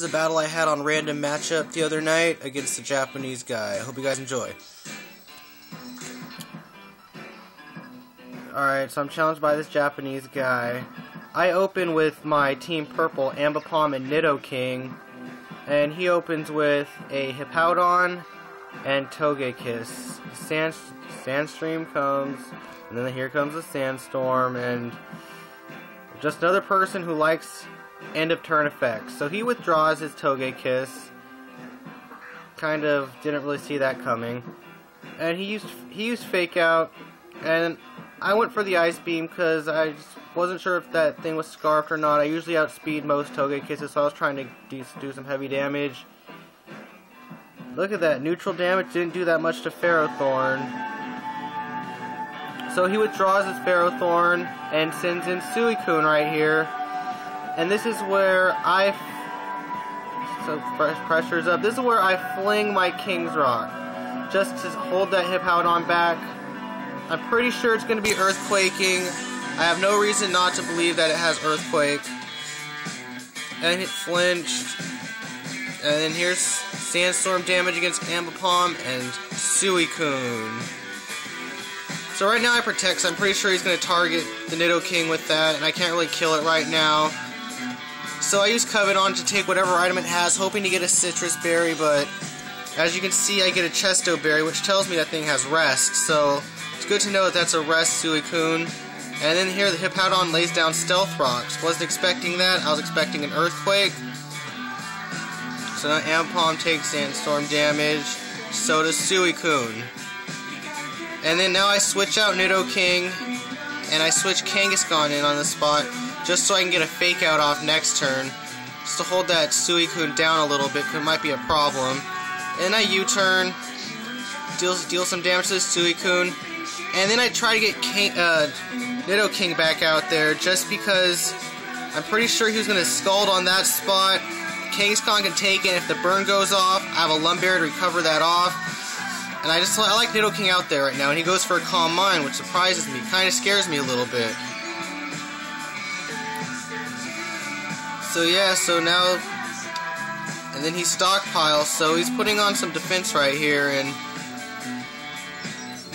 This is a battle I had on Random Matchup the other night against the Japanese guy. I hope you guys enjoy. Alright, so I'm challenged by this Japanese guy. I open with my Team Purple, Ambipom and Nidoking, and he opens with a Hippowdon and Togekiss. Sandstream comes, and then here comes a Sandstorm, and just another person who likes end of turn effects. So he withdraws his Togekiss. Kind of didn't really see that coming. And he used Fake Out, and I went for the Ice Beam because I just wasn't sure if that thing was scarfed or not. I usually outspeed most Togekisses, so I was trying to do some heavy damage. Look at that, neutral damage didn't do that much to Ferrothorn. So he withdraws his Ferrothorn and sends in Suicune right here. And this is where pressure's up. This is where I fling my King's Rock. Just to hold that Hippowdon back. I'm pretty sure it's going to be Earthquaking. I have no reason not to believe that it has Earthquake. And it flinched. And then here's Sandstorm damage against Ambipom and Suicune. So right now I protect, so I'm pretty sure he's going to target the Nidoking with that, and I can't really kill it right now. So I use Coveton to take whatever item it has, hoping to get a Citrus Berry, but as you can see I get a Chesto Berry, which tells me that thing has Rest, so it's good to know that that's a Rest Suicune. And then here the Hippowdon lays down Stealth Rocks. Wasn't expecting that, I was expecting an Earthquake. So now Ambipom takes Sandstorm damage, so does Suicune. And then now I switch out Nidoking, and I switch Kangaskhan in on the spot, just so I can get a Fake Out off next turn, just to hold that Suicune down a little bit, because it might be a problem. And I U-turn, deal some damage to the Suicune, and then I try to get Nidoking back out there, just because I'm pretty sure he was going to Scald on that spot. Kangaskhan can take it, if the burn goes off, I have a Lumberry to recover that off. And I like Nidoking out there right now, and he goes for a Calm Mind, which surprises me, kind of scares me a little bit. So yeah, so now, and then he stockpiles, so he's putting on some defense right here, and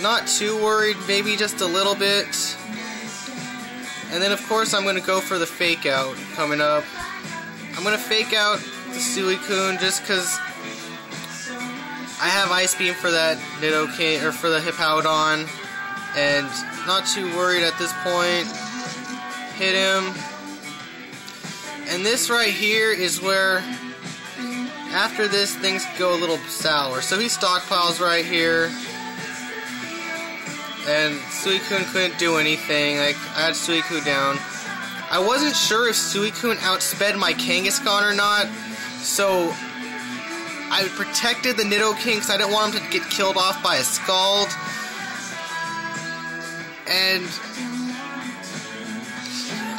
not too worried, maybe just a little bit. And then of course I'm going to go for the Fake Out coming up. I'm going to Fake Out the Suicune just because I have Ice Beam for that Nidoking, or for the Hippowdon, and not too worried at this point. Hit him. And this right here is where, after this, things go a little sour. So he stockpiles right here, and Suicune couldn't do anything. Like, I had Suicune down. I wasn't sure if Suicune outsped my Kangaskhan or not, so I protected the Nidoking because I didn't want him to get killed off by a Scald. And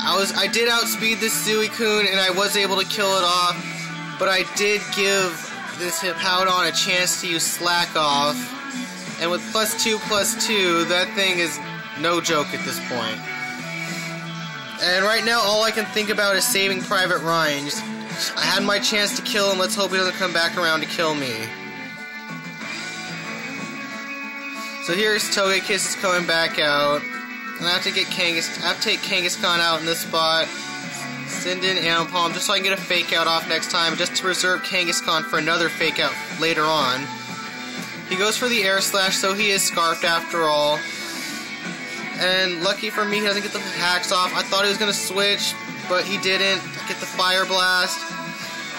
I did outspeed this Suicune, and I was able to kill it off, but I did give this Hippowdon a chance to use Slack Off, and with +2/+2, that thing is no joke at this point. And right now all I can think about is saving Private Ryan. I had my chance to kill him, let's hope he doesn't come back around to kill me. So here's Togekiss is coming back out. And I have to take Kangaskhan out in this spot. Send in Ambipom just so I can get a Fake Out off next time, just to reserve Kangaskhan for another Fake Out later on. He goes for the Air Slash, so he is Scarfed after all. And lucky for me, he doesn't get the hacks off. I thought he was going to switch, but he didn't. Get the Fire Blast.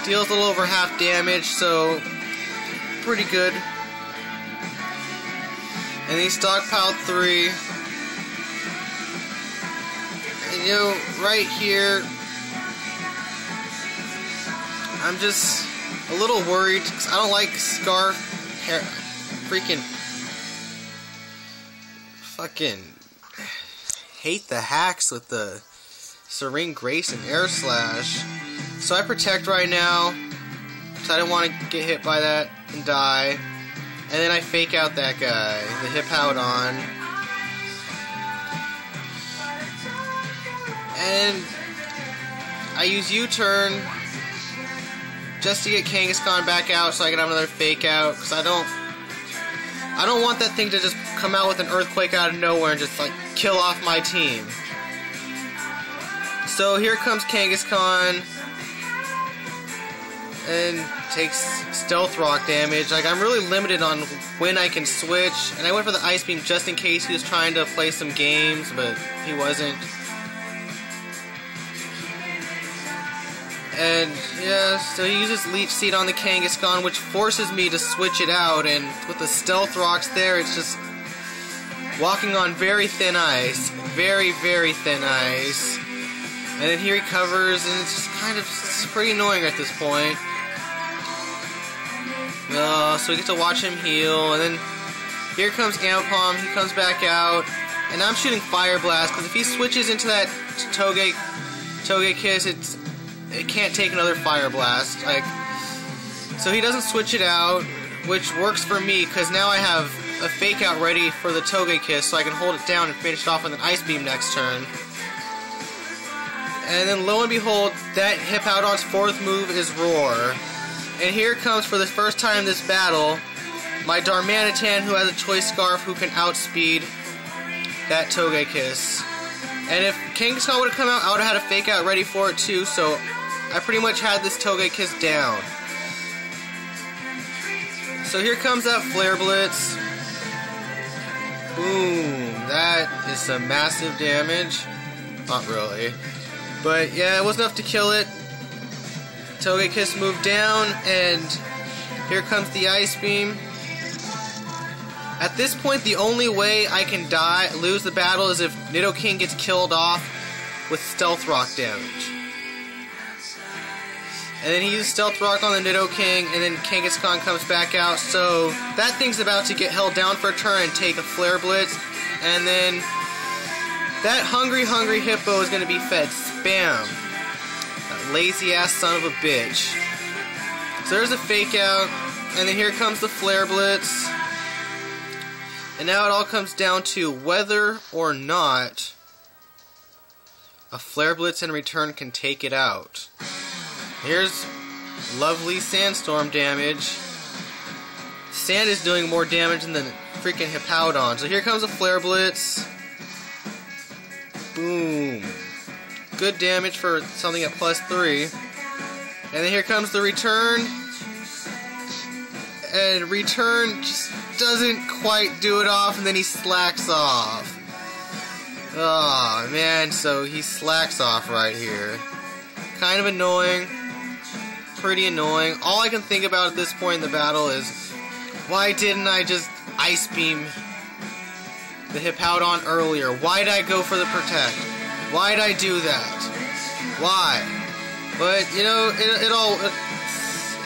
Deals a little over half damage, so pretty good. And he stockpiled 3. And you know, right here, I'm just a little worried because I don't like Scarf. Fucking hate the hacks with the Serene Grace and Air Slash. So I protect right now, because I didn't want to get hit by that and die. And then I Fake Out that guy, the Hippowdon. And I use U-turn just to get Kangaskhan back out so I can have another fake out, because I don't want that thing to just come out with an earthquake out of nowhere and just like kill off my team. So here comes Kangaskhan and takes Stealth Rock damage. Like, I'm really limited on when I can switch, and I went for the Ice Beam just in case he was trying to play some games, but he wasn't. And yeah, so he uses Leech Seed on the Kangaskhan, which forces me to switch it out, and with the Stealth Rocks there, it's just walking on very thin ice. Very, very thin ice. And then he recovers, and it's just kind of pretty annoying at this point. So we get to watch him heal, and then here comes Ambipom. He comes back out, and I'm shooting Fire Blast, because if he switches into that Togekiss, it can't take another Fire Blast. Like, so he doesn't switch it out, which works for me, because now I have a fake out ready for the Togekiss, so I can hold it down and finish it off with an Ice Beam next turn. And then lo and behold, that Hippowdon's fourth move is Roar. And here comes, for the first time in this battle, my Darmanitan, who has a Choice Scarf, who can outspeed that Togekiss. And if Kangaskhan would have come out, I would have had a fake out ready for it too, so I pretty much had this Togekiss down. So here comes that Flare Blitz. Boom. That is some massive damage. Not really. But yeah, it was enough to kill it. Togekiss moved down, and here comes the Ice Beam. At this point, the only way I can lose the battle is if Nidoking gets killed off with Stealth Rock damage. And then he used Stealth Rock on the Nidoking, and then Kangaskhan comes back out, so that thing's about to get held down for a turn and take a Flare Blitz, and then that hungry hippo is going to be fed spam. That lazy ass son of a bitch. So there's a fake out, and then here comes the Flare Blitz. And now it all comes down to whether or not a Flare Blitz in return can take it out. Here's lovely Sandstorm damage. Sand is doing more damage than the freaking Hippowdon. So here comes a Flare Blitz. Boom. Good damage for something at +3. And then here comes the return. And return just doesn't quite do it off, and then he slacks off. Oh man, so he slacks off right here. Kind of annoying. Pretty annoying. All I can think about at this point in the battle is, why didn't I just Ice Beam the Hippowdon earlier? Why did I go for the Protect? Why did I do that? Why? But you know,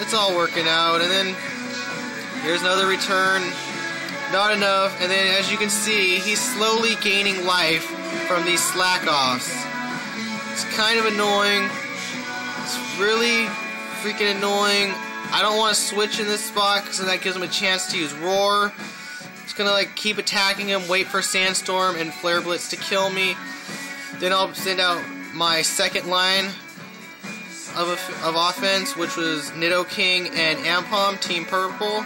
it's all working out. And then here's another return. Not enough. And then, as you can see, he's slowly gaining life from these slack-offs. It's kind of annoying. It's really freaking annoying. I don't want to switch in this spot because then that gives him a chance to use Roar. Just gonna like keep attacking him, wait for Sandstorm and Flare Blitz to kill me. Then I'll send out my second line of offense, which was Nidoking and Ambipom, Team Purple.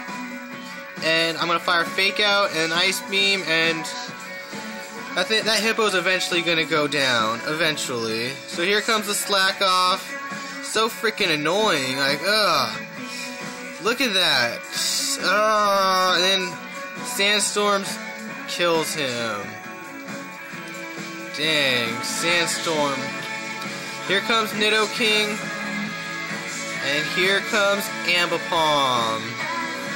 And I'm going to fire Fake Out and Ice Beam, and I think that Hippo's eventually going to go down. Eventually. So here comes the Slack Off. So freaking annoying. Like, ugh. Look at that. And then Sandstorm kills him. Dang. Sandstorm. Here comes Nidoking. And here comes Ambipom.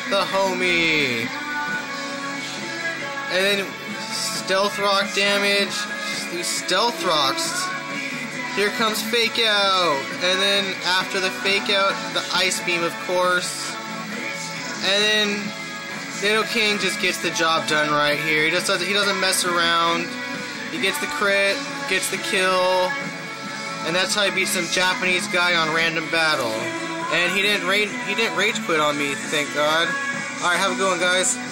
The homie. And then Stealth Rock damage. These Stealth Rocks. Here comes Fake Out. And then after the Fake Out, the Ice Beam, of course. And then Nidoking just gets the job done right here. He doesn't mess around. He gets the crit, gets the kill. And that's how he beats some Japanese guy on random battle. And he didn't rage quit on me, thank God. Alright, have a good one, guys.